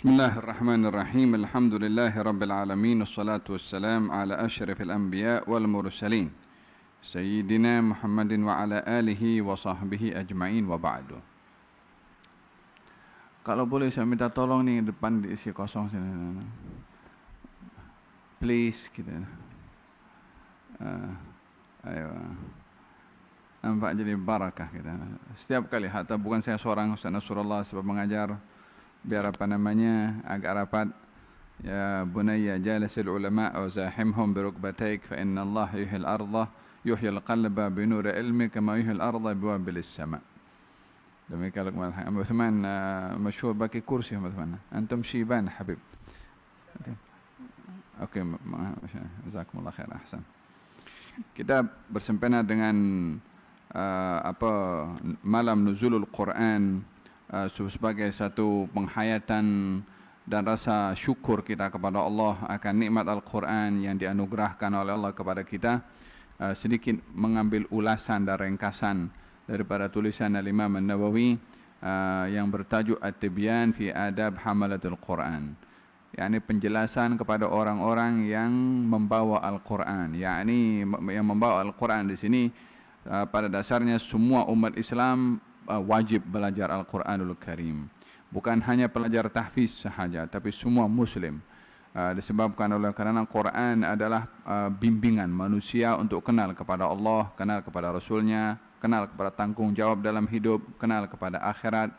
Bismillahirrahmanirrahim. Alhamdulillahi alamin. Wassalatu wassalam ala asyrafil anbiya wal mursalin. Sayyidina Muhammadin wa ala alihi wa sahbihi ajma'in wa ba'du. Kalau boleh saya minta tolong nih depan diisi kosong sini. Please kita. Ayo. Nampak jadi barakah kita. Setiap kali, hatta bukan saya seorang, Ustaz Nasrullah sebab mengajar, biar apa namanya agak rapat. Ya bunayya jalisil ulama wa zahimhum bi rukbataik fa inna Allah yuhyil arda yuhyil qalba bi nuri ilmi kama yuhyil arda bi wabilis sama. Demikian Luqman Abu Uthman masyhur bagi kursi Abu Uthman. Antum syiban habib. Okey, jazakumullah khair, ahsan. Kita bersempena dengan malam nuzulul Quran sebagai satu penghayatan dan rasa syukur kita kepada Allah akan nikmat Al-Quran yang dianugerahkan oleh Allah kepada kita. Sedikit mengambil ulasan dan ringkasan daripada tulisan Al-Imam An-Nawawi yang bertajuk At-Tibyan fi Adab Hamalatul Quran, yakni penjelasan kepada orang-orang yang membawa Al-Quran, yakni yang membawa Al-Quran di sini pada dasarnya semua umat Islam wajib belajar Al-Quranul Karim. Bukan hanya pelajar tahfiz sahaja, tapi semua Muslim. Disebabkan oleh karena Quran adalah bimbingan manusia untuk kenal kepada Allah, kenal kepada Rasulnya, kenal kepada tanggung jawab dalam hidup, kenal kepada akhirat,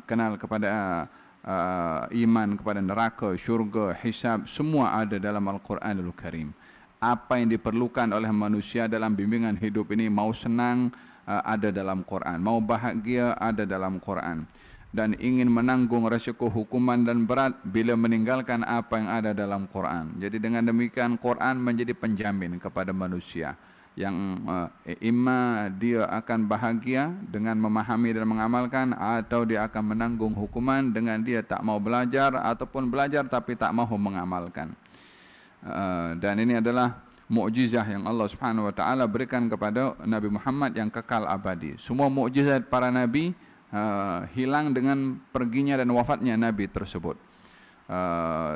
kenal kepada iman kepada neraka, syurga, hisab, semua ada dalam Al-Quranul Karim. Apa yang diperlukan oleh manusia dalam bimbingan hidup ini, mau senang ada dalam Quran, mau bahagia ada dalam Quran, dan ingin menanggung resiko hukuman dan berat bila meninggalkan apa yang ada dalam Quran. Jadi dengan demikian Quran menjadi penjamin kepada manusia yang imma dia akan bahagia dengan memahami dan mengamalkan, atau dia akan menanggung hukuman dengan dia tak mau belajar ataupun belajar tapi tak mahu mengamalkan. Dan ini adalah mukjizah yang Allah Subhanahu wa taala berikan kepada Nabi Muhammad yang kekal abadi. Semua mukjizat para nabi hilang dengan perginya dan wafatnya nabi tersebut.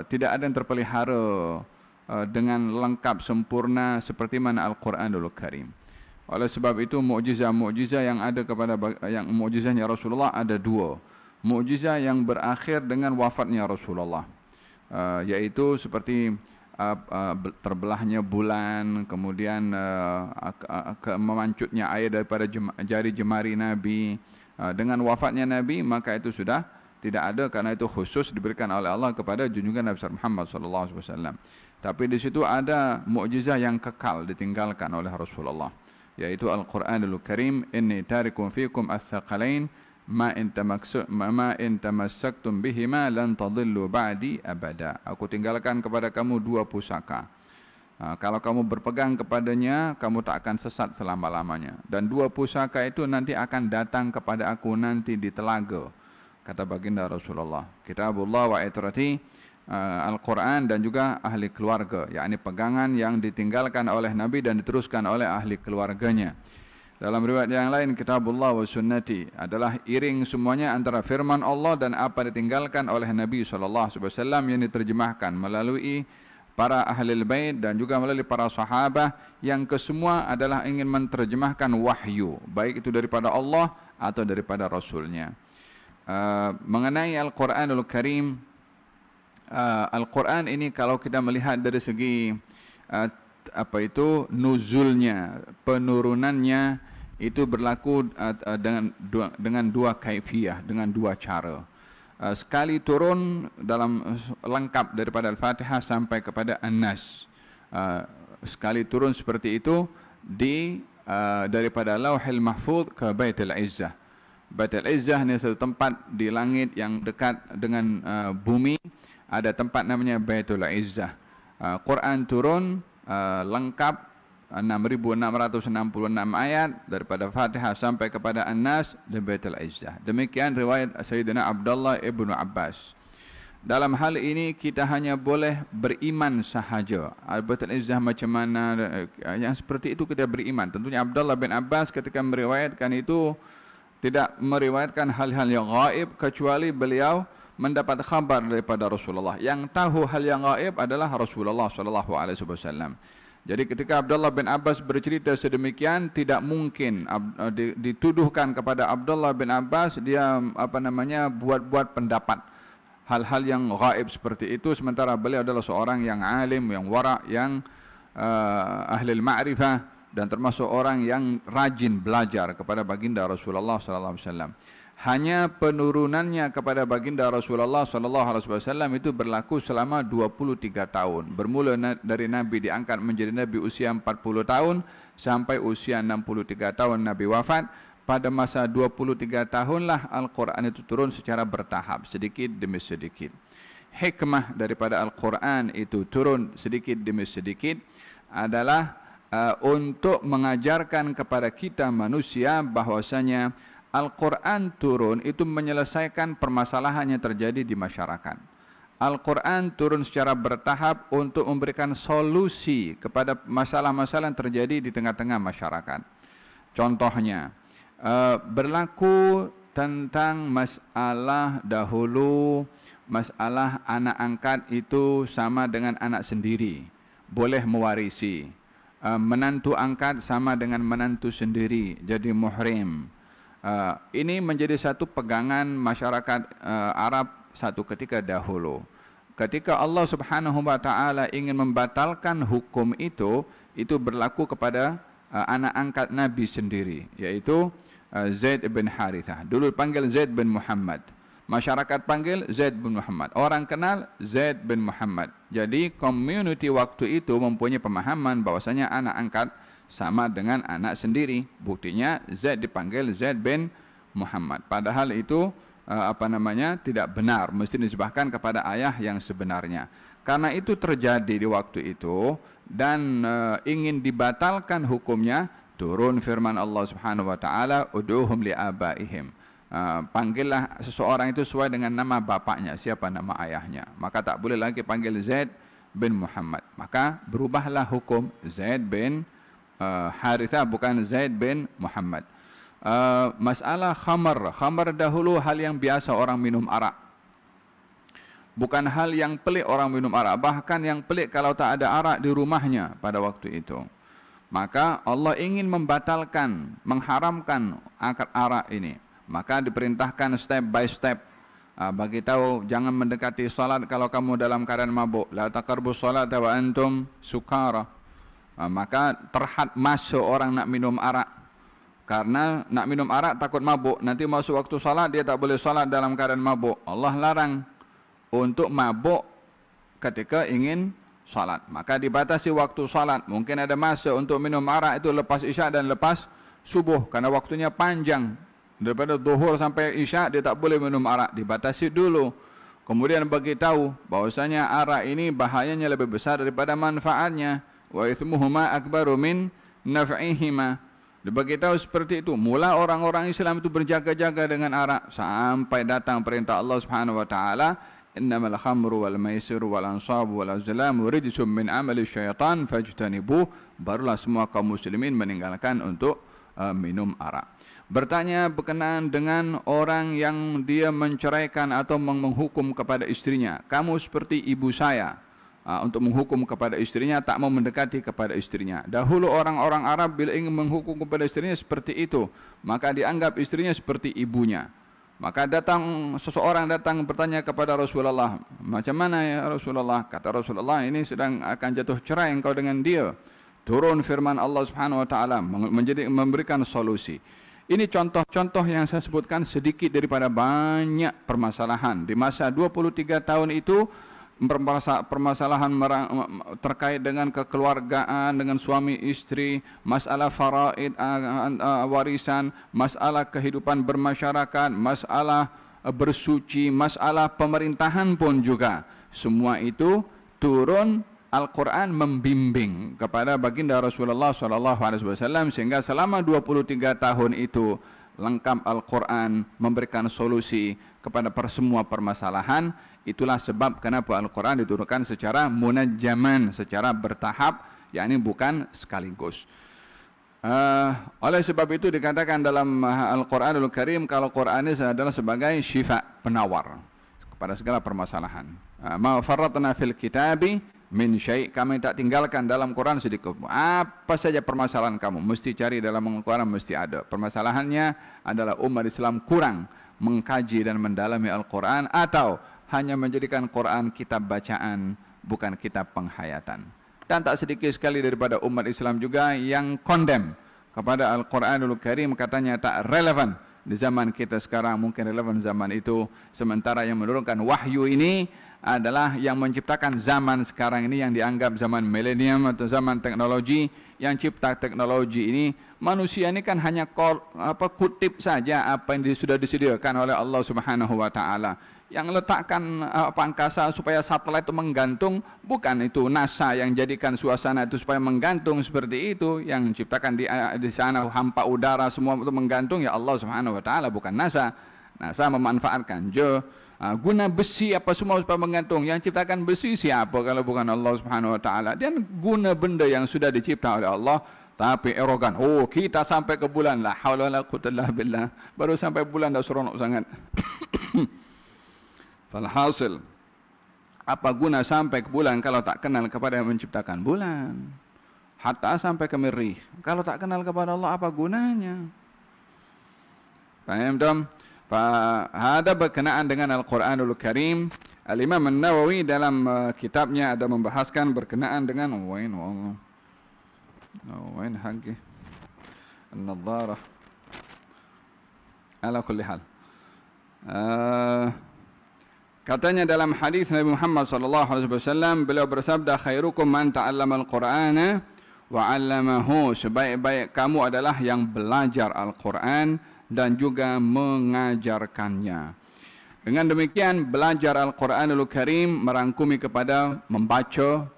Tidak ada yang terpelihara dengan lengkap sempurna seperti mana Al-Quranul Karim. Oleh sebab itu mukjizah-mukjizah yang ada kepada yang mukjizahnya Rasulullah ada dua. Mukjizah yang berakhir dengan wafatnya Rasulullah, yaitu seperti terbelahnya bulan, kemudian memancutnya air daripada jari jemari Nabi. Dengan wafatnya Nabi, maka itu sudah tidak ada, karena itu khusus diberikan oleh Allah kepada junjungan Nabi Muhammad SAW. Tapi di situ ada mukjizah yang kekal ditinggalkan oleh Rasulullah, yaitu Al-Quranul Karim. Inni tarikum fikum ats-tsaqalain ma in tamassaktum bihima lan tadillu ba'di abada. Aku tinggalkan kepada kamu dua pusaka. Kalau kamu berpegang kepadanya, kamu tak akan sesat selama-lamanya. Dan dua pusaka itu nanti akan datang kepada aku nanti di telaga, kata baginda Rasulullah. Kitabullah wa itrati, Al-Quran dan juga ahli keluarga, yakni pegangan yang ditinggalkan oleh Nabi dan diteruskan oleh ahli keluarganya. Dalam riwayat yang lain, Kitabullah wa sunnati adalah iring semuanya antara firman Allah dan apa ditinggalkan oleh Nabi SAW yang diterjemahkan melalui para ahli bait dan juga melalui para sahabat, yang kesemua adalah ingin menerjemahkan wahyu, baik itu daripada Allah atau daripada Rasulnya. Mengenai Al-Quranul Karim, Al-Quran ini kalau kita melihat dari segi nuzulnya, penurunannya, itu berlaku dengan dua kaifiyah, dengan dua cara. Sekali turun dalam lengkap daripada Al-Fatihah sampai kepada An-Nas. Sekali turun seperti itu daripada Lauhil Mahfuz ke Baitul Izzah. Baitul Izzah ini satu tempat di langit yang dekat dengan bumi. Ada tempat namanya Baitul Izzah. Quran turun lengkap 6.666 ayat daripada Fatihah sampai kepada An-Nas dan Baitul Izzah. Demikian riwayat Sayyidina Abdullah ibnu Abbas. Dalam hal ini kita hanya boleh beriman sahaja. Baitul Izzah macam mana, yang seperti itu kita beriman. Tentunya Abdullah bin Abbas ketika meriwayatkan itu tidak meriwayatkan hal-hal yang gaib, kecuali beliau mendapat khabar daripada Rasulullah. Yang tahu hal yang gaib adalah Rasulullah sallallahu alaihi wasallam. Jadi ketika Abdullah bin Abbas bercerita sedemikian, tidak mungkin dituduhkan kepada Abdullah bin Abbas dia buat-buat pendapat hal-hal yang gaib seperti itu, sementara beliau adalah seorang yang alim, yang wara, yang ahli ma'rifah, dan termasuk orang yang rajin belajar kepada baginda Rasulullah sallallahu alaihi wasallam. Hanya penurunannya kepada baginda Rasulullah sallallahu alaihi wasallam itu berlaku selama 23 tahun. Bermula dari Nabi diangkat menjadi Nabi usia 40 tahun sampai usia 63 tahun Nabi wafat. Pada masa 23 tahunlah Al-Quran itu turun secara bertahap, sedikit demi sedikit. Hikmah daripada Al-Quran itu turun sedikit demi sedikit adalah untuk mengajarkan kepada kita manusia bahwasanya Al-Quran turun itu menyelesaikan permasalahan yang terjadi di masyarakat. Al-Quran turun secara bertahap untuk memberikan solusi kepada masalah-masalah yang terjadi di tengah-tengah masyarakat. Contohnya, berlaku tentang masalah dahulu, masalah anak angkat itu sama dengan anak sendiri, boleh mewarisi. Menantu angkat sama dengan menantu sendiri, jadi muhrim. Ini menjadi satu pegangan masyarakat Arab satu ketika dahulu. Ketika Allah Subhanahu wa taala ingin membatalkan hukum itu berlaku kepada anak angkat Nabi sendiri, yaitu Zaid bin Harithah. Dulu panggil Zaid bin Muhammad. Masyarakat panggil Zaid bin Muhammad. Orang kenal Zaid bin Muhammad. Jadi community waktu itu mempunyai pemahaman bahwasanya anak angkat sama dengan anak sendiri. Buktinya Zaid dipanggil Zaid bin Muhammad. Padahal itu tidak benar, mesti disebahkan kepada ayah yang sebenarnya. Karena itu terjadi di waktu itu dan ingin dibatalkan hukumnya, turun firman Allah Subhanahu wa taala, ud'uhum li'abaihim. Panggillah seseorang itu sesuai dengan nama bapaknya, siapa nama ayahnya. Maka tak boleh lagi panggil Zaid bin Muhammad. Maka berubahlah hukum Zaid bin Harithah, bukan Zaid bin Muhammad. Masalah khamar dahulu hal yang biasa orang minum arak. Bukan hal yang pelik orang minum arak. Bahkan yang pelik kalau tak ada arak di rumahnya pada waktu itu. Maka Allah ingin membatalkan, mengharamkan akad arak ini. Maka diperintahkan step by step. Bagi tahu jangan mendekati salat kalau kamu dalam keadaan mabuk. La taqrabus salata wa antum sukara. Maka terhad masuk orang nak minum arak. Karena nak minum arak takut mabuk. Nanti masuk waktu salat dia tak boleh salat dalam keadaan mabuk. Allah larang untuk mabuk ketika ingin salat. Maka dibatasi waktu salat. Mungkin ada masa untuk minum arak itu lepas isyak dan lepas subuh. Karena waktunya panjang. Daripada zuhur sampai isyak dia tak boleh minum arak, dibatasi dulu. Kemudian bagi tahu bahwasanya arak ini bahayanya lebih besar daripada manfaatnya. Wa itsmuhuma akbaru min naf'ihima. Dibagi tahu seperti itu. Mula orang-orang Islam itu berjaga-jaga dengan arak sampai datang perintah Allah Subhanahu wa taala, innamal khamru wal maisiru wal ansabu wal azlamu rijsum min amali syaitan fajtanibuh. Barulah semua kaum muslimin meninggalkan untuk minum arak. Bertanya berkenaan dengan orang yang dia menceraikan atau menghukum kepada istrinya. Kamu seperti ibu saya, untuk menghukum kepada istrinya, tak mau mendekati kepada istrinya. Dahulu orang-orang Arab bila ingin menghukum kepada istrinya seperti itu, maka dianggap istrinya seperti ibunya. Maka seseorang datang bertanya kepada Rasulullah, macam mana ya Rasulullah? Kata Rasulullah, ini sedang akan jatuh cerai engkau dengan dia. Turun firman Allah Subhanahu wa taala memberikan solusi. Ini contoh-contoh yang saya sebutkan sedikit daripada banyak permasalahan. Di masa 23 tahun itu, permasalahan terkait dengan kekeluargaan, dengan suami istri, masalah faraid, warisan, masalah kehidupan bermasyarakat, masalah bersuci, masalah pemerintahan pun juga. Semua itu turun Al-Quran membimbing kepada baginda Rasulullah SAW sehingga selama 23 tahun itu lengkap Al-Quran memberikan solusi kepada semua permasalahan. Itulah sebab kenapa Al-Quran diturunkan secara munajjaman, secara bertahap, yakni bukan sekaligus. Oleh sebab itu dikatakan dalam Al-Quranul Karim kalau Quran ini adalah sebagai syifa, penawar. kepada segala permasalahan. Ma farratna fil kitabi min syai', kami tak tinggalkan dalam Quran sedikit. Apa saja permasalahan kamu mesti cari dalam Al-Quran, mesti ada. Permasalahannya adalah umat Islam kurang mengkaji dan mendalami Al-Quran, atau hanya menjadikan Quran kitab bacaan, bukan kitab penghayatan. Dan tak sedikit sekali daripada umat Islam juga yang condemn kepada Al-Quranul Karim, katanya tak relevan di zaman kita sekarang, mungkin relevan zaman itu. Sementara yang menurunkan wahyu ini adalah yang menciptakan zaman sekarang ini, yang dianggap zaman milenium atau zaman teknologi. Yang cipta teknologi ini, manusia ini kan hanya kutip saja apa yang sudah disediakan oleh Allah Subhanahu wa taala. Yang letakkan angkasa supaya satelit itu menggantung, bukan itu NASA yang jadikan suasana itu supaya menggantung seperti itu. Yang menciptakan di sana hampa udara semua itu menggantung, ya Allah Subhanahu wa taala, bukan NASA. NASA memanfaatkan guna besi apa semua supaya menggantung. Yang ciptakan besi siapa kalau bukan Allah Subhanahu wa taala? Dan guna benda yang sudah dicipta oleh Allah, tapi erogan. Oh, kita sampai ke bulan, la haula wala quwwata illa billah. Baru sampai bulan dah seronok sangat. Falhasil, apa guna sampai ke bulan kalau tak kenal kepada yang menciptakan bulan? Hatta sampai ke Merih, kalau tak kenal kepada Allah, apa gunanya? Paham tak? Ada berkenaan dengan Al-Quranul Karim. Al-Imam An-Nawawi dalam kitabnya ada membahaskan berkenaan dengan wain haqi an-nadharah ala kulli hal. Katanya dalam hadis Nabi Muhammad sallallahu alaihi wasallam, beliau bersabda, khairukum man ta'allama al-Qur'ana wa 'allamahu, sebaik-baik kamu adalah yang belajar Al-Quran dan juga mengajarkannya. Dengan demikian, belajar Al-Quranul Karim merangkumi kepada membaca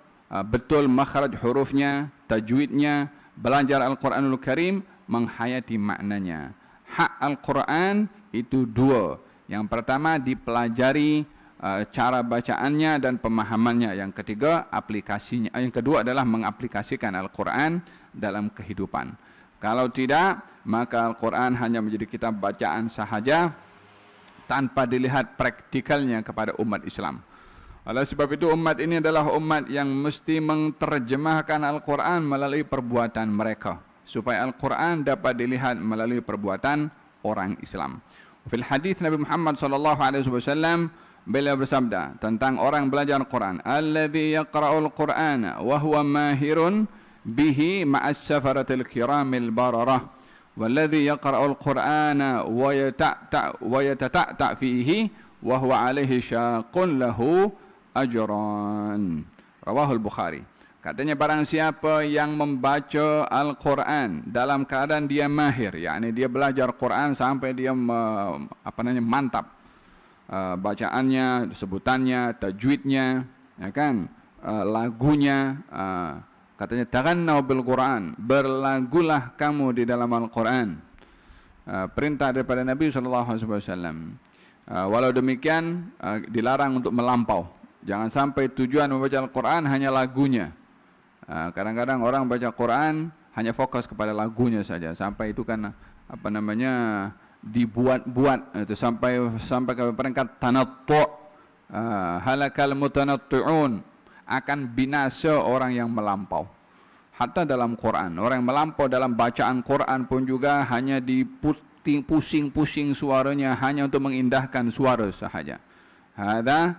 betul makhraj hurufnya, tajwidnya, belajar Al-Quranul Karim, menghayati maknanya. Hak Al-Quran itu dua. Yang pertama, dipelajari cara bacaannya dan pemahamannya. Yang ketiga, aplikasinya. Yang kedua adalah mengaplikasikan Al-Quran dalam kehidupan. Kalau tidak, maka Al-Quran hanya menjadi kitab bacaan sahaja tanpa dilihat praktikalnya kepada umat Islam. Oleh sebab itu, umat ini adalah umat yang mesti menterjemahkan Al-Quran melalui perbuatan mereka, supaya Al-Quran dapat dilihat melalui perbuatan orang Islam. Fil hadis Nabi Muhammad sallallahu alaihi wasallam, beliau bersabda tentang orang belajar Al-Quran, alladzi yaqra'ul Qur'ana wa huwa mahirun bihi ma'as safaratil kiramil bararah, walladzi yaqra'ul Qur'ana wa yatata'ta fihi wa huwa alaihi syaqun lahu ajran. Rawahul Bukhari. Katanya, barang siapa yang membaca Al-Quran dalam keadaan dia mahir, yakni dia belajar Quran sampai dia mantap bacaannya, sebutannya, tajwidnya, ya kan, lagunya, katanya taghannaw bil Quran, berlagulah kamu di dalam Al-Quran. Perintah daripada Nabi sallallahu alaihi wasallam. Walau demikian, dilarang untuk melampau. Jangan sampai tujuan membaca Al-Quran hanya lagunya. Kadang-kadang orang baca Quran hanya fokus kepada lagunya saja, sampai itu kan dibuat-buat itu sampai ke peringkat tanattu'. Halakal mutanatti'un, akan binasa orang yang melampau. Hatta dalam Quran, orang yang melampau dalam bacaan Quran pun juga hanya pusing-pusing suaranya hanya untuk mengindahkan suara sahaja. Hada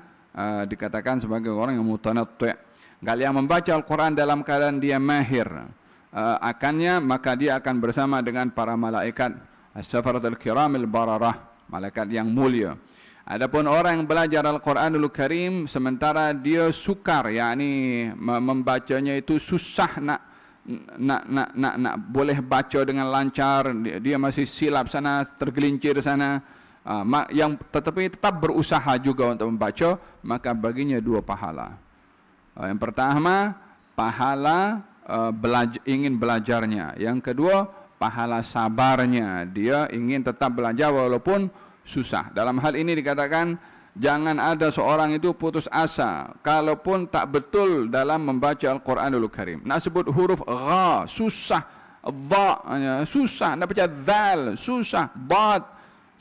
dikatakan sebagai orang yang mutanatti'. Kalau yang membaca Al-Quran dalam keadaan dia mahir akannya, maka dia akan bersama dengan para malaikat as-safaratul kiramil bararah, malaikat yang mulia. Adapun orang yang belajar Al-Quranul Karim sementara dia sukar, yakni membacanya itu susah nak boleh baca dengan lancar, dia masih silap sana, tergelincir sana, tetapi tetap berusaha juga untuk membaca, maka baginya dua pahala. Yang pertama, pahala ingin belajarnya. Yang kedua, pahala sabarnya. Dia ingin tetap belajar walaupun susah. Dalam hal ini dikatakan, jangan ada seorang itu putus asa kalaupun tak betul dalam membaca Al-Quranul Karim. Nak sebut huruf gha, susah. Dha, susah. Nak baca dhal, susah. Bad,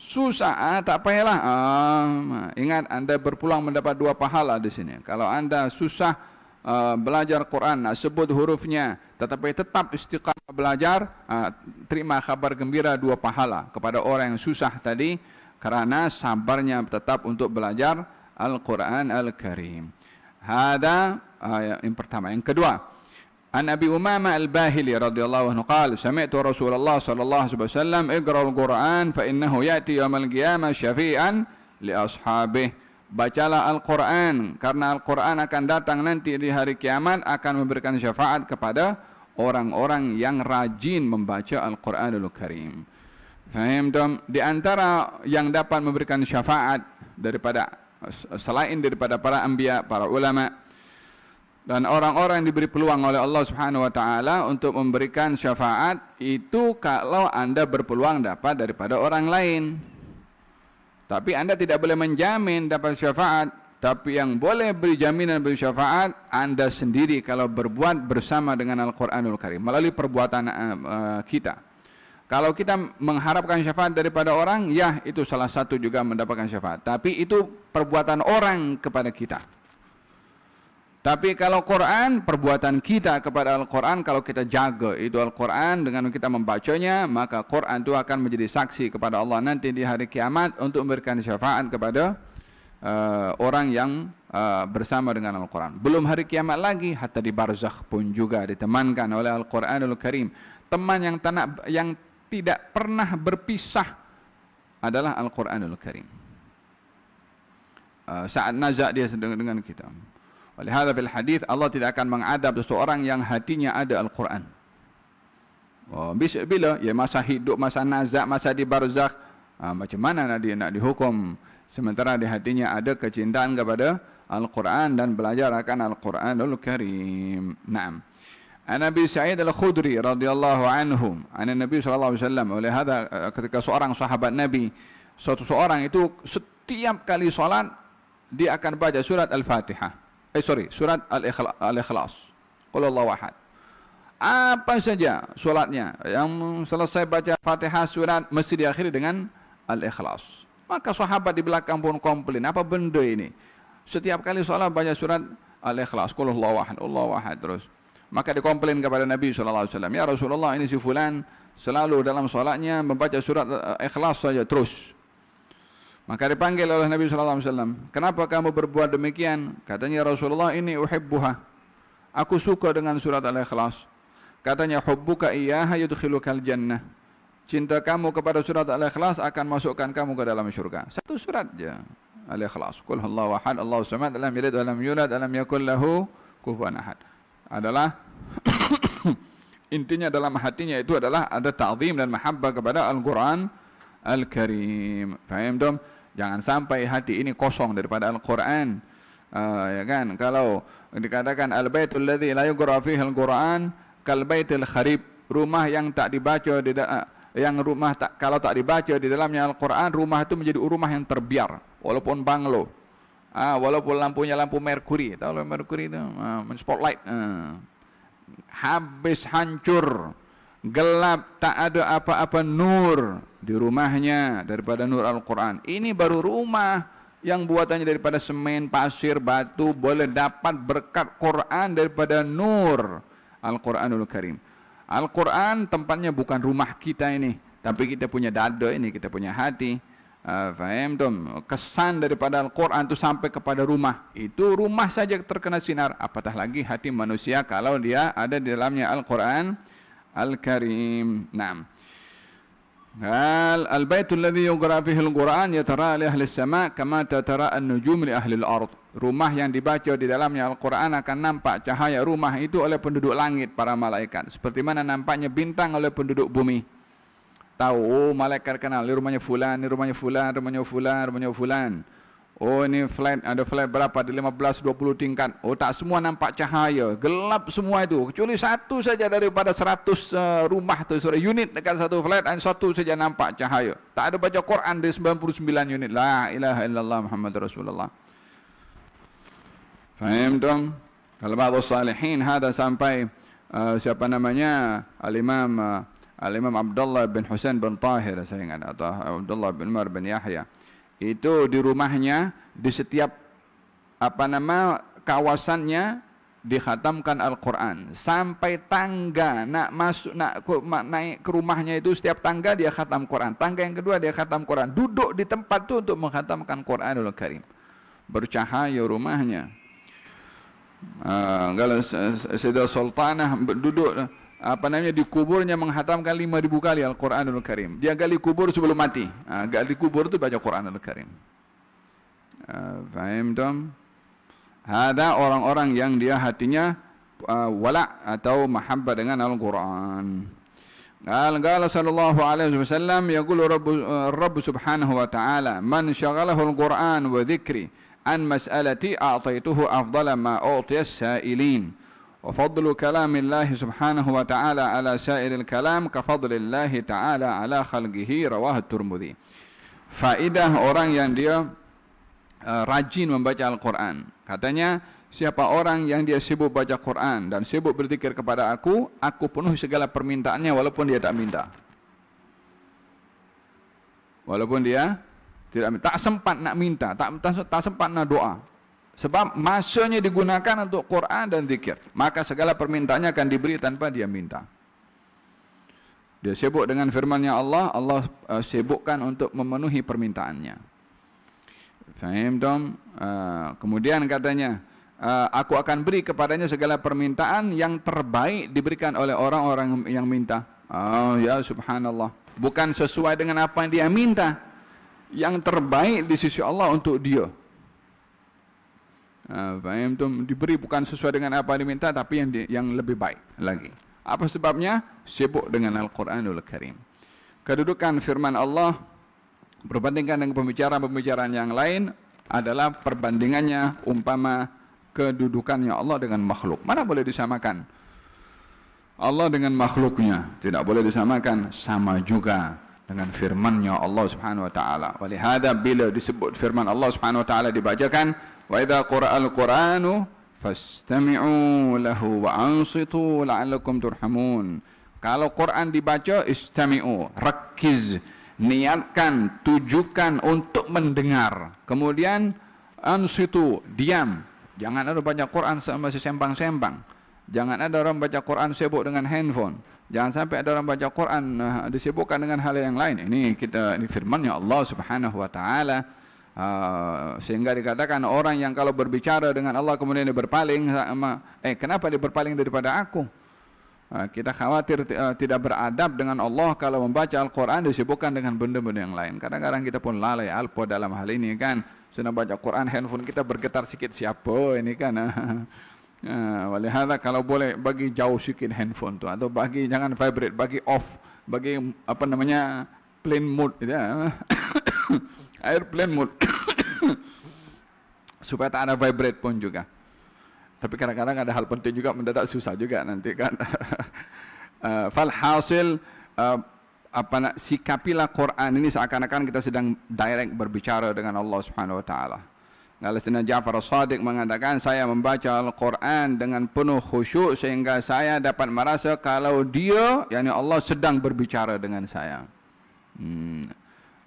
Susah, tak payahlah. Ingat, anda berpulang mendapat 2 pahala di sini. Kalau anda susah belajar Quran, sebut hurufnya, tetapi tetap istiqamah belajar, terima kabar gembira 2 pahala kepada orang yang susah tadi, karena sabarnya tetap untuk belajar Al-Quran Al-Karim. Hada yang pertama. Yang kedua, An Abi Umamah Al-Bahili radhiyallahu anhu qala sami'tu Rasulullah sallallahu alaihi wasallam iqra'ul Qur'an fa innahu ya'ti yaumil qiyamah syafi'an li ashabihi. Bacalah Al-Quran, karena Al-Quran akan datang nanti di hari kiamat, akan memberikan syafaat kepada orang-orang yang rajin membaca Al-Quranul Karim. Faham dong? Di antara yang dapat memberikan syafaat selain daripada para anbiya, para ulama, dan orang-orang yang diberi peluang oleh Allah Subhanahu wa taala untuk memberikan syafaat itu kalau anda berpeluang dapat daripada orang lain. Tapi anda tidak boleh menjamin dapat syafaat, tapi yang boleh beri jaminan beri syafaat anda sendiri kalau berbuat bersama dengan Al-Qur'anul Karim melalui perbuatan kita. Kalau kita mengharapkan syafaat daripada orang, ya itu salah satu juga mendapatkan syafaat, tapi itu perbuatan orang kepada kita. Tapi kalau Quran, perbuatan kita kepada Al-Quran, kalau kita jaga itu Al-Quran dengan kita membacanya, maka Quran itu akan menjadi saksi kepada Allah nanti di hari kiamat untuk memberikan syafaat kepada orang yang bersama dengan Al-Quran. Belum hari kiamat lagi, hatta di barzakh pun juga ditemankan oleh Al-Quranul Karim. Teman yang tidak pernah berpisah adalah Al-Quranul Karim. Saat nazak dia dengan kita. Oleh hadza fil hadis Allah tidak akan mengadab seseorang yang hatinya ada Al-Quran. Bila ya masa hidup, masa nazak, masa di barzakh, macam mana dia nak dihukum sementara di hatinya ada kecintaan kepada Al-Quran dan belajar akan Al-Quranul Karim. Naam. An Abi Sa'id Al-Khudri radhiyallahu anhu, an Nabi sallallahu alaihi wasallam, oleh hadza ketika seorang sahabat Nabi, suatu seorang itu setiap kali salat dia akan baca surat Al-Fatihah. Surat Al-Ikhlas. Qul Allahu ahad. Apa saja solatnya yang selesai baca Fatihah surat mesti diakhiri dengan Al-Ikhlas. Maka sahabat di belakang pun komplain, apa benda ini? Setiap kali solat baca surat Al-Ikhlas, Qul Allahu ahad, Allahu ahad terus. Maka dikomplain kepada Nabi sallallahu alaihi wasallam, ya Rasulullah, ini si fulan selalu dalam solatnya membaca surat Ikhlas saja terus. Maka dipanggil oleh Nabi sallallahu alaihi wasallam, kenapa kamu berbuat demikian? Katanya, Rasulullah, ini uhibbuha, aku suka dengan surat Al-Ikhlas. Katanya, hubbuka iyyaha yudkhilukal jannah, cinta kamu kepada surat Al-Ikhlas akan masukkan kamu ke dalam syurga. Satu surat saja, Al-Ikhlas. Qul huwallahu ahad, Allahu samad, lam yalid wa lam yulad, lam yakul lahu kufuwan ahad. Adalah intinya dalam hatinya itu adalah ada ta'zim dan mahabbah kepada Al-Quran Al-Karim. Faham dong? Jangan sampai hati ini kosong daripada Al-Quran. Ya kan? Kalau dikatakan al-baitul ladzi la yuqra fihi al-Quran kal baitil kharib, rumah yang tak dibaca kalau tak dibaca di dalamnya Al-Quran, rumah itu menjadi rumah yang terbiar, walaupun banglo. Walaupun lampunya lampu merkuri, tahu merkuri itu, spotlight. Habis hancur, gelap, tak ada apa-apa nur di rumahnya daripada nur Al-Quran. Ini baru rumah yang buatannya daripada semen, pasir, batu, boleh dapat berkat Quran daripada nur Al-Quranul Karim. Al-Quran tempatnya bukan rumah kita ini, tapi kita punya dada ini, kita punya hati. Faham tuh? Kesan daripada Al-Quran itu sampai kepada rumah. Itu rumah saja terkena sinar, apatah lagi hati manusia kalau dia ada di dalamnya Al-Quran Al-Karim. Naam. Al-baitul ladzi yuqra fihi al-Quran yatara li ahli as-sama' kama tatara an-nujum li ahli al-ard. Rumah yang dibaca di dalamnya Al-Quran akan nampak cahaya rumah itu oleh penduduk langit, para malaikat, seperti mana nampaknya bintang oleh penduduk bumi. Tahu, malaikat kenal, ini rumahnya fulan, ini rumahnya fulan, rumahnya fulan, rumahnya fulan. Oh, ini flat, ada flat berapa, di 15-20 tingkat. Oh, tak semua nampak cahaya, gelap semua itu, kecuali satu saja daripada 100 rumah tu, unit dekat satu flat, dan satu saja nampak cahaya. Tak ada baca Quran di 99 unit. La ilaha illallah Muhammad Rasulullah. Faham dong? Kalau ba'du salihin, ada sampai siapa namanya, Al-Imam Al-Imam Abdullah bin Husain bin Tahir, saya ingat, atau Abdullah bin Umar bin Yahya. Itu di rumahnya, di setiap kawasannya dikhatamkan Al-Quran. Sampai tangga nak naik ke rumahnya itu, setiap tangga dia khatam Quran. Tangga yang kedua dia khatam Quran. Duduk di tempat itu untuk menghatamkan Quranul Karim. Bercahaya rumahnya. Kalau Sayyidah Sultanah duduk di kuburnya menghatamkan 5.000 kali Al-Quranul Karim. Dia gali kubur sebelum mati. Gali kubur itu baca Quranul Karim. Faham tak? Ada orang-orang yang dia hatinya wala' atau mahabbah dengan Al-Quran. Qala sallallahu alaihi wasallam, yaqulu Rabb subhanahu wa ta'ala, man syaghalahu Al-Quran wa dhikri an mas'alati a'taituhu afdala ma u'tiya as-sa'ilin. Wa fadlu kalamillahi subhanahu wa ta'ala ala sa'iril kalam ka fadlillahi ta'ala ala khalqihi, rawahu Tirmidzi. Faedah orang yang dia rajin membaca Al-Quran. Katanya, siapa orang yang dia sibuk baca Quran dan sibuk berzikir kepada aku penuhi segala permintaannya walaupun dia tak minta. Walaupun dia tidak minta, tak sempat nak minta, tak sempat nak doa. Sebab masanya digunakan untuk Quran dan zikir. Maka segala permintaannya akan diberi tanpa dia minta. Dia sibuk dengan firman-Nya Allah, Allah sibukkan untuk memenuhi permintaannya. Faham dong? Kemudian katanya, aku akan beri kepadanya segala permintaan yang terbaik diberikan oleh orang-orang yang minta. Ya subhanallah. Bukan sesuai dengan apa yang dia minta. Yang terbaik di sisi Allah untuk dia. Faham dong? Diberi bukan sesuai dengan apa yang diminta, tapi yang lebih baik lagi. Apa sebabnya? Sibuk dengan Al-Quranul Karim. Kedudukan firman Allah berbandingkan dengan pembicaraan-pembicaraan yang lain adalah perbandingannya umpama kedudukannya Allah dengan makhluk. Mana boleh disamakan Allah dengan makhluknya? Tidak boleh disamakan. Sama juga dengan firman-Nya Allah Subhanahu wa taala. Walihada bila disebut firman Allah Subhanahu wa taala dibacakan, wa idza qara'al Qur'anu fastami'u lahu wa ansitu la'allakum turhamun. Kalau Quran dibaca, istami'u, rakiz, niatkan, tujukan untuk mendengar. Kemudian ansitu, diam. Jangan ada baca Quran masih sembang-sembang. Jangan ada orang baca Quran sibuk dengan handphone. Jangan sampai ada orang baca Quran disibukkan dengan hal yang lain. Ini firman-Nya Allah Subhanahu wa taala. Sehingga dikatakan orang yang kalau berbicara dengan Allah kemudian dia berpaling, kenapa dia berpaling daripada aku? Kita khawatir tidak beradab dengan Allah kalau membaca Al-Quran disibukkan dengan benda-benda yang lain. Kadang-kadang kita pun lalai alpo dalam hal ini kan. Sedang baca Quran, handphone kita bergetar sikit, siapa ini kan. Walihada kalau boleh bagi jauh sikit handphone tu, atau bagi jangan vibrate, bagi off, bagi plane mode ya. Airplane mode supaya tak ada vibrate pun juga. Tapi kadang-kadang ada hal penting juga mendadak susah juga nanti kan. Falhasil sikapilah Quran ini seakan-akan kita sedang direct berbicara dengan Allah Subhanahu wa taala. Sayyidina Ja'far As-Shadiq mengatakan, saya membaca Al-Quran dengan penuh khusyuk sehingga saya dapat merasa kalau dia, yakni Allah, sedang berbicara dengan saya.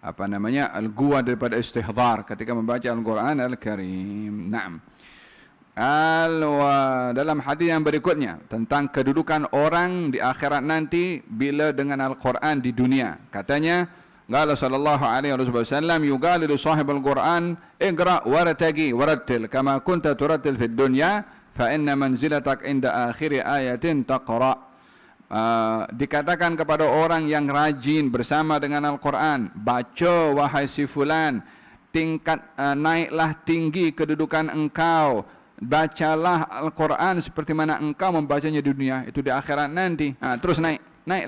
Al-Guwa daripada istihdhar ketika membaca Al-Quran Al-Karim. Naam. Dalam hadis yang berikutnya tentang kedudukan orang di akhirat nanti bila dengan Al-Quran di dunia, katanya, qala sallallahu alaihi wasallam, yuqalu li sahibul Quran, iqra wartaqi warattil kama kunta turattil fid dunya fa inna manzilatak inda akhir ayatin taqra. Dikatakan kepada orang yang rajin bersama dengan Al-Quran, baca wahai si fulan, naiklah tinggi kedudukan engkau, bacalah Al-Quran seperti mana engkau membacanya di dunia, itu di akhirat nanti. Terus naik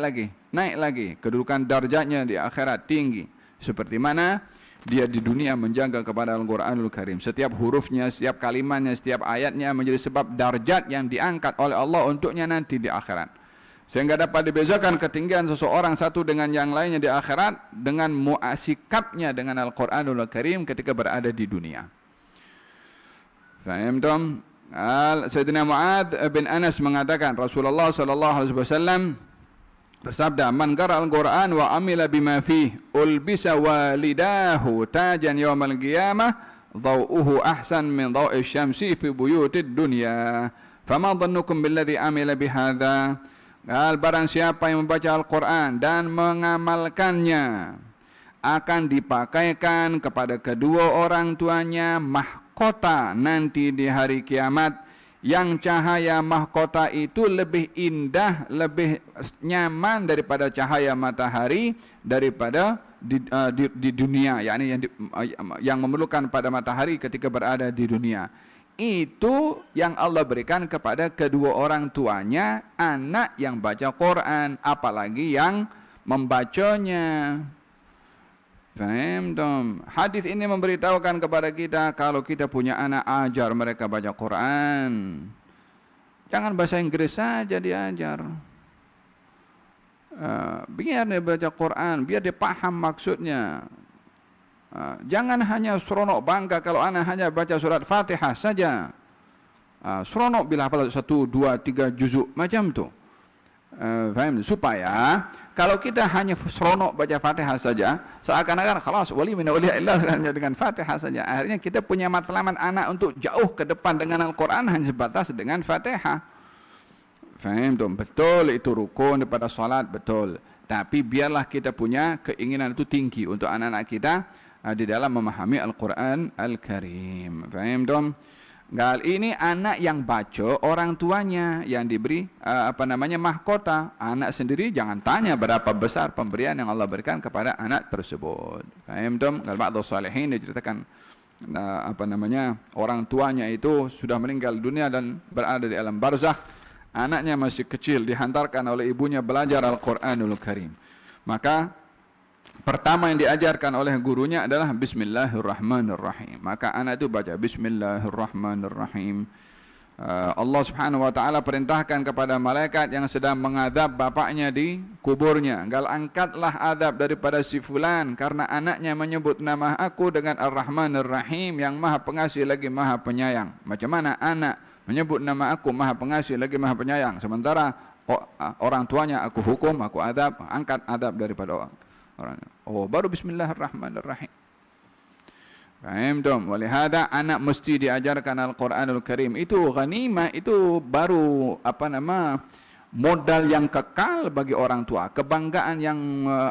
lagi kedudukan darjatnya di akhirat tinggi seperti mana dia di dunia menjaga kepada Al-Quranul Karim. Setiap hurufnya, setiap kalimatnya, setiap ayatnya menjadi sebab darjat yang diangkat oleh Allah untuknya nanti di akhirat. Sehingga dapat dibezakan ketinggian seseorang satu dengan yang lainnya di akhirat dengan muasikapnya dengan Al-Quranul Karim ketika berada di dunia. Faham tak? Sayyidina Mu'adz bin Anas mengatakan, Rasulullah sallallahu alaihi wasallam bersabda, "Man qara'al Qur'an wa amila bima fihi ulbisa walidahu tajan yaumal qiyamah dhau'uhu ahsan min dhau'i syamsi fi buyutid dunya. Fama dhannukum billadhi amila bihadza?" Barang siapa yang membaca Al-Quran dan mengamalkannya akan dipakaikan kepada kedua orang tuanya mahkota nanti di hari kiamat, yang cahaya mahkota itu lebih indah, lebih nyaman daripada cahaya matahari daripada di dunia, yakni yang memerlukan pada matahari ketika berada di dunia. Itu yang Allah berikan kepada kedua orang tuanya anak yang baca Quran, apalagi yang membacanya. Faham dong? Hadis ini memberitahukan kepada kita, kalau kita punya anak, ajar mereka baca Quran. Jangan bahasa Inggris saja diajar. Biar dia baca Quran, biar dia paham maksudnya. Jangan hanya seronok bangga kalau anak hanya baca surat Fatihah saja. Seronok bila hafal 1, 2, 3 juzuk macam tu. Faham? Supaya kalau kita hanya seronok baca Fatihah saja, seakan-akan khalas wali min auliyaillah hanya dengan Fatihah saja. Akhirnya kita punya matlamat anak untuk jauh ke depan dengan Al-Quran hanya sebatas dengan Fatihah. Faham tu? Betul itu rukun daripada salat, betul. Tapi biarlah kita punya keinginan itu tinggi untuk anak-anak kita di dalam memahami Al-Quran Al-Karim. Faham tu? Gal ini anak yang baca, orang tuanya yang diberi mahkota. Anak sendiri jangan tanya berapa besar pemberian yang Allah berikan kepada anak tersebut. Faham tum? Gal ba'd salihin diceritakan orang tuanya itu sudah meninggal dunia dan berada di alam barzakh. Anaknya masih kecil, dihantarkan oleh ibunya belajar Al-Quranul Karim. Maka pertama yang diajarkan oleh gurunya adalah Bismillahirrahmanirrahim. Maka anak itu baca Bismillahirrahmanirrahim. Allah Subhanahu wa taala perintahkan kepada malaikat yang sedang mengadab bapaknya di kuburnya, "Gal angkatlah adab daripada si fulan karena anaknya menyebut nama aku dengan Ar-Rahmanir-Rahim, yang Maha Pengasih lagi Maha Penyayang." Macam mana anak menyebut nama aku Maha Pengasih lagi Maha Penyayang, sementara orang tuanya aku hukum, aku adab, angkat adab daripada orang. Baru Bismillahirrahmanirrahim. Faham dong? Walihada anak mesti diajarkan Al-Quranul Karim. Itu ghanimah, itu baru modal yang kekal bagi orang tua, kebanggaan yang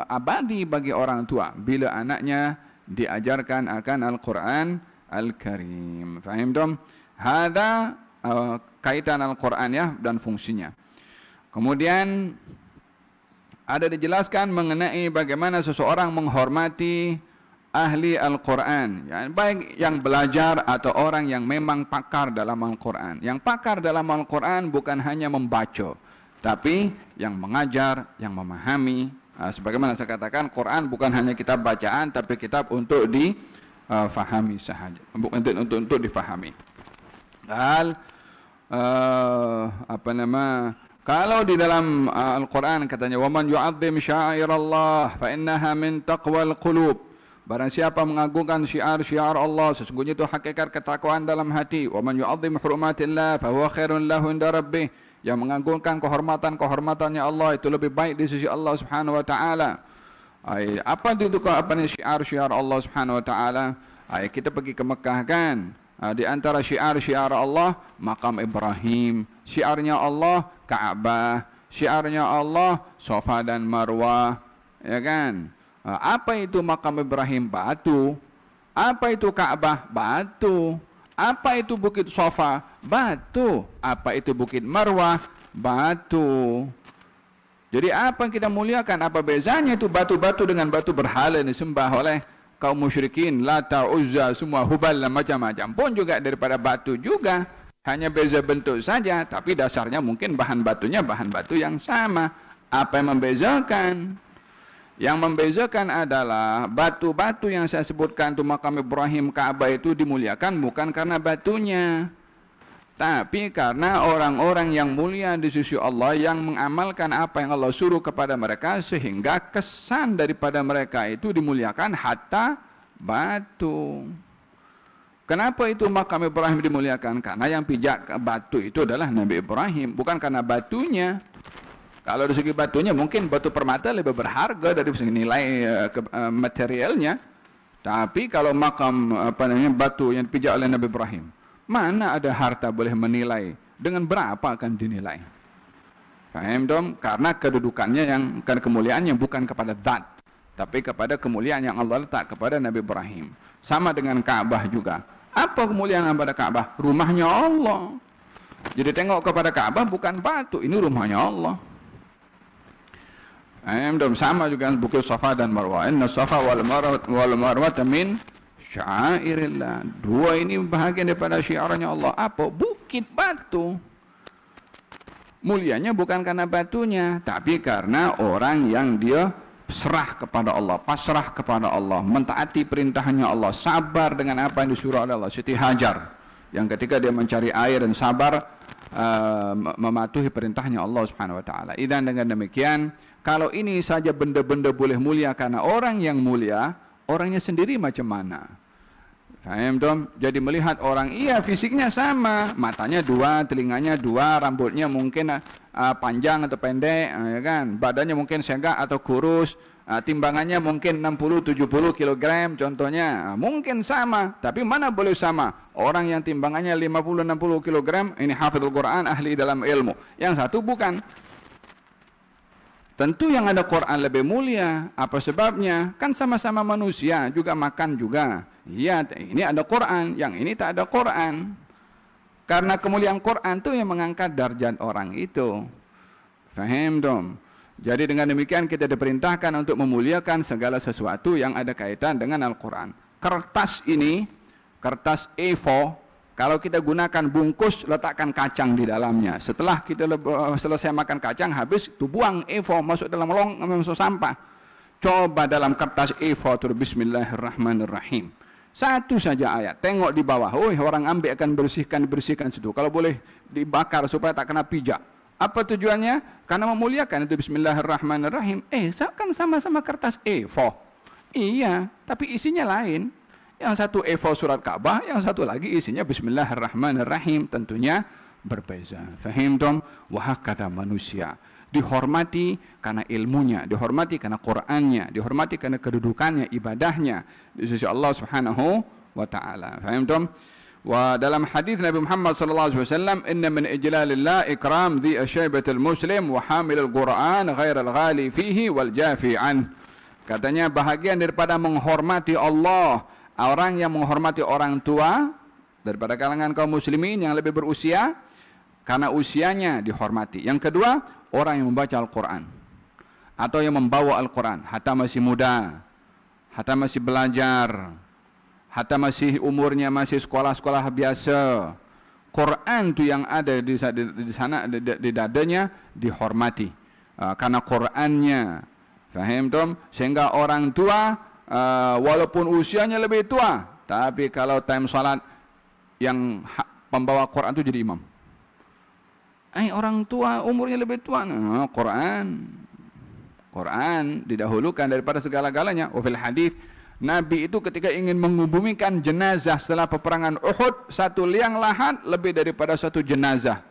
abadi bagi orang tua bila anaknya diajarkan akan Al-Quran Al-Karim. Faham dong? Hada kaitan Al-Quran ya dan fungsinya. Kemudian ada dijelaskan mengenai bagaimana seseorang menghormati ahli Al-Quran, ya, baik yang belajar atau orang yang memang pakar dalam Al-Quran. Yang pakar dalam Al-Quran bukan hanya membaca, tapi yang mengajar, yang memahami. Sebagaimana saya katakan, Quran bukan hanya kitab bacaan, tapi kitab untuk difahami sahaja, bukan untuk difahami. Kalau di dalam Al-Quran katanya, "Waman yu'azzim sya'airallah fa innaha min taqwal qulub." Barang siapa mengagungkan syiar-syiar Allah, sesungguhnya itu hakikat ketakwaan dalam hati. "Waman yu'azzim hurumatillah fa huwa khairun lahu inda rabbih." Yang mengagungkan kehormatan-kehormatannya Allah itu lebih baik di sisi Allah Subhanahu wa taala. Apa itu syiar-syiar Allah Subhanahu wa taala? Kita pergi ke Mekah kan? Di antara syiar-syiar Allah Maqam Ibrahim, syiarnya Allah Ka'bah, syiarnya Allah Safa dan Marwah, ya kan? Apa itu Maqam Ibrahim? Batu. Apa itu Ka'bah? Batu. Apa itu Bukit Safa? Batu. Apa itu Bukit Marwah? Batu. Jadi apa yang kita muliakan? Apa bezanya itu batu-batu dengan batu berhala yang disembah oleh kaum musyrikin, Lata, Uzza, semua Hubal dan macam-macam pun juga daripada batu juga, hanya beza bentuk saja, tapi dasarnya mungkin bahan batunya bahan batu yang sama. Apa yang membezakan? Yang membezakan adalah batu-batu yang saya sebutkan itu Maqam Ibrahim, Ka'bah itu dimuliakan bukan karena batunya, tapi karena orang-orang yang mulia di sisi Allah yang mengamalkan apa yang Allah suruh kepada mereka, sehingga kesan daripada mereka itu dimuliakan hatta batu. Kenapa itu Maqam Ibrahim dimuliakan? Karena yang pijak batu itu adalah Nabi Ibrahim, bukan karena batunya. Kalau dari segi batunya mungkin batu permata lebih berharga dari segi nilai materialnya. Tapi kalau makam batu yang dipijak oleh Nabi Ibrahim, mana ada harta boleh menilai dengan berapa akan dinilai? Faham dong? Karena kedudukannya karena kemuliaannya bukan kepada zat, tapi kepada kemuliaan yang Allah letak kepada Nabi Ibrahim. Sama dengan Ka'bah juga. Apa kemuliaan pada Ka'bah? Rumahnya Allah. Jadi tengok kepada Ka'bah bukan batu, ini rumahnya Allah. Sama juga Bukit Safa dan Marwah. Inna Safa wal Marwah min syairillah. Dua ini bahagian daripada syiarnya Allah. Apa? Bukit batu. Mulianya bukan karena batunya, tapi karena orang yang dia serah kepada Allah, pasrah kepada Allah, mentaati perintahnya Allah, sabar dengan apa yang disuruh oleh Allah. Siti Hajar yang ketika dia mencari air dan sabar mematuhi perintahnya Allah Subhanahu wa taala. Idan dengan demikian, kalau ini saja benda-benda boleh mulia karena orang yang mulia, orangnya sendiri macam mana? Faham dong? Jadi melihat orang, iya fisiknya sama, matanya dua, telinganya dua, rambutnya mungkin panjang atau pendek, ya kan? Badannya mungkin segak atau kurus, timbangannya mungkin 60-70 kg contohnya, mungkin sama, tapi mana boleh sama? Orang yang timbangannya 50-60 kg, ini hafizul Quran, ahli dalam ilmu. Yang satu bukan. Tentu yang ada Quran lebih mulia. Apa sebabnya? Kan sama-sama manusia, juga makan juga. Iya, ini ada Quran, yang ini tak ada Quran. Karena kemuliaan Quran itu yang mengangkat darjat orang itu. Faham dong? Jadi dengan demikian kita diperintahkan untuk memuliakan segala sesuatu yang ada kaitan dengan Al-Quran. Kertas ini, kertas A4, kalau kita gunakan bungkus, letakkan kacang di dalamnya. Setelah kita selesai makan kacang, habis itu buang A4 masuk dalam masuk sampah. Coba dalam kertas A4 tulis Bismillahirrahmanirrahim. Satu saja ayat. Tengok di bawah. Oh, orang ambil akan dibersihkan situ. Kalau boleh dibakar supaya tak kena pijak. Apa tujuannya? Karena memuliakan itu Bismillahirrahmanirrahim. Kan sama-sama kertas A4. Iya, tapi isinya lain. Yang satu A4 surat Ka'bah, yang satu lagi isinya Bismillahirrahmanirrahim. Tentunya berbeza. Fahim dong? Wah, kata manusia. Dihormati karena ilmunya, dihormati karena Qur'annya, dihormati karena kedudukannya, ibadahnya di sisi Allah Subhanahu wa taala. Faham dong? Wa dalam hadis Nabi Muhammad sallallahu alaihi wasallam, inna min ijlalillah ikram dhi asyaibatil muslim wa hamilul Qur'an ghairal ghali fihi wal jafi an. Katanya bahagian daripada menghormati Allah, orang yang menghormati orang tua daripada kalangan kaum muslimin yang lebih berusia karena usianya dihormati. Yang kedua, orang yang membaca Al-Quran atau yang membawa Al-Quran, hatta masih muda, hatta masih belajar, hatta masih umurnya masih sekolah-sekolah biasa, Quran itu yang ada di sana di dadanya dihormati karena Qurannya. Faham tom? Sehingga orang tua walaupun usianya lebih tua, tapi kalau time salat yang pembawa Quran itu jadi imam. Orang tua umurnya lebih tua, Quran didahulukan daripada segala-galanya. Wafil hadis, Nabi itu ketika ingin mengubumikan jenazah setelah peperangan Uhud, satu liang lahat lebih daripada satu jenazah.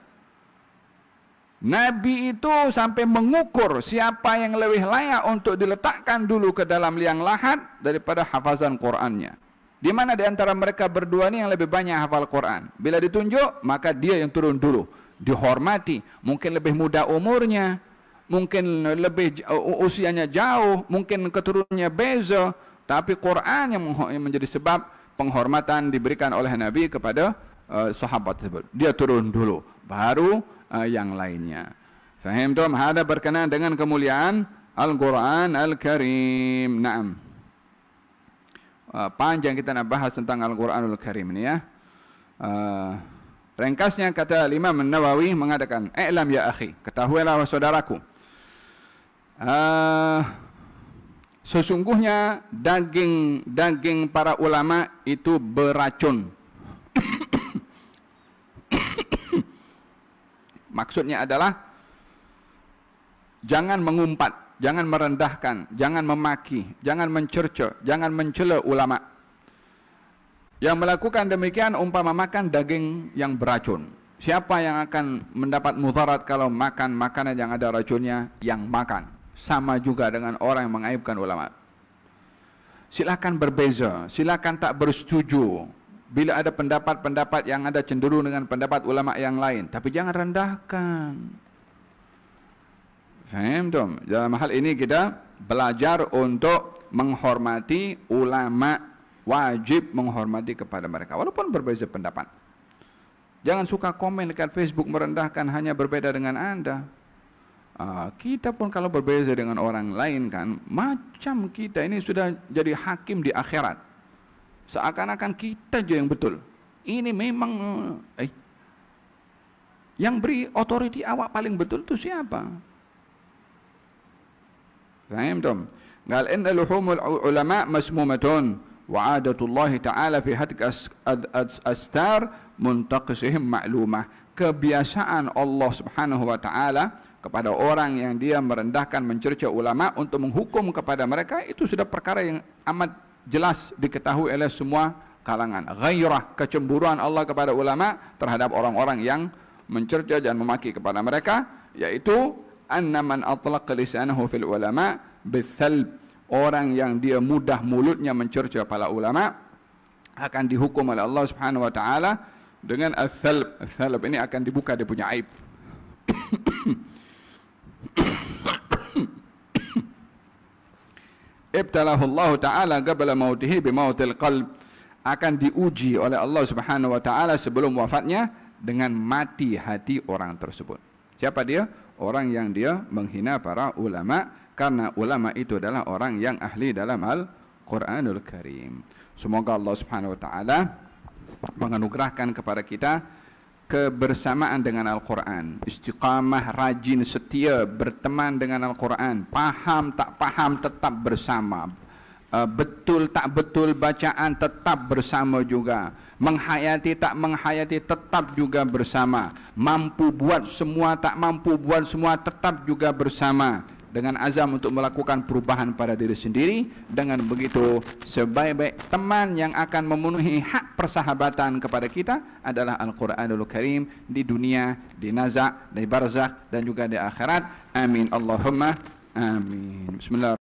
Nabi itu sampai mengukur siapa yang lebih layak untuk diletakkan dulu ke dalam liang lahat daripada hafazan Qurannya. Di mana di antara mereka berdua ini yang lebih banyak hafal Quran? Bila ditunjuk, maka dia yang turun dulu. Dihormati, mungkin lebih muda umurnya, mungkin lebih usianya jauh, mungkin keturunannya beza, tapi Quran yang menjadi sebab penghormatan diberikan oleh Nabi kepada sahabat tersebut. Dia turun dulu, baru yang lainnya. Faham tuh? Hada berkenaan dengan kemuliaan Al-Quran Al-Karim. Naam. Panjang kita nak bahas tentang Al-Quran Al-Karim ini ya. Ringkasnya kata Imam Nawawi mengatakan, "I'lam ya akhi, ketahuilah wahai saudaraku. Sesungguhnya daging para ulama itu beracun." Maksudnya adalah jangan mengumpat, jangan merendahkan, jangan memaki, jangan mencerca, jangan mencela ulama. Yang melakukan demikian umpama makan daging yang beracun. Siapa yang akan mendapat mudarat kalau makan makanan yang ada racunnya? Yang makan. Sama juga dengan orang yang mengaibkan ulama. Silakan berbeza, silakan tak bersetuju bila ada pendapat-pendapat yang ada cenderung dengan pendapat ulama yang lain, tapi jangan rendahkan. Faham tak? Dalam hal ini kita belajar untuk menghormati ulama, wajib menghormati kepada mereka walaupun berbeza pendapat. Jangan suka komen dekat Facebook merendahkan hanya berbeda dengan Anda. Kita pun kalau berbeza dengan orang lain kan, macam kita ini sudah jadi hakim di akhirat. Seakan-akan kita je yang betul. Ini memang yang beri otoriti awak paling betul itu siapa? Faham tak? Qal inna luhumul ulama masmumatun wa adatullah ta'ala fi hadik astar muntaqisihim ma'lumah. Kebiasaan Allah Subhanahu wa taala kepada orang yang dia merendahkan, mencerca ulama untuk menghukum kepada mereka, itu sudah perkara yang amat jelas diketahui oleh semua kalangan. Ghairah, kecemburuan Allah kepada ulama terhadap orang-orang yang mencerca dan memaki kepada mereka, yaitu anna man atlaqa lisanahu fil ulama bithalb, orang yang dia mudah mulutnya mencerca para ulama akan dihukum oleh Allah Subhanahu wa taala dengan al-thalb. Al-thalb ini akan dibuka dia punya aib. Ibtalahu Allah taala qabla mautihi bi mautil qalb, akan diuji oleh Allah Subhanahu wa taala sebelum wafatnya dengan mati hati orang tersebut. Siapa dia? Orang yang dia menghina para ulama, karena ulama itu adalah orang yang ahli dalam Al-Quranul Karim. Semoga Allah Subhanahu wa taala menganugerahkan kepada kita kebersamaan dengan Al-Quran, istiqamah, rajin, setia, berteman dengan Al-Quran, paham tak paham tetap bersama, betul tak betul bacaan tetap bersama juga, menghayati tak menghayati tetap juga bersama, mampu buat semua tak mampu buat semua tetap juga bersama, dengan azam untuk melakukan perubahan pada diri sendiri. Dengan begitu, sebaik-baik teman yang akan memenuhi hak persahabatan kepada kita adalah Al-Quranul Karim, di dunia, di nazak, di barzakh dan juga di akhirat. Amin Allahumma amin. Bismillah.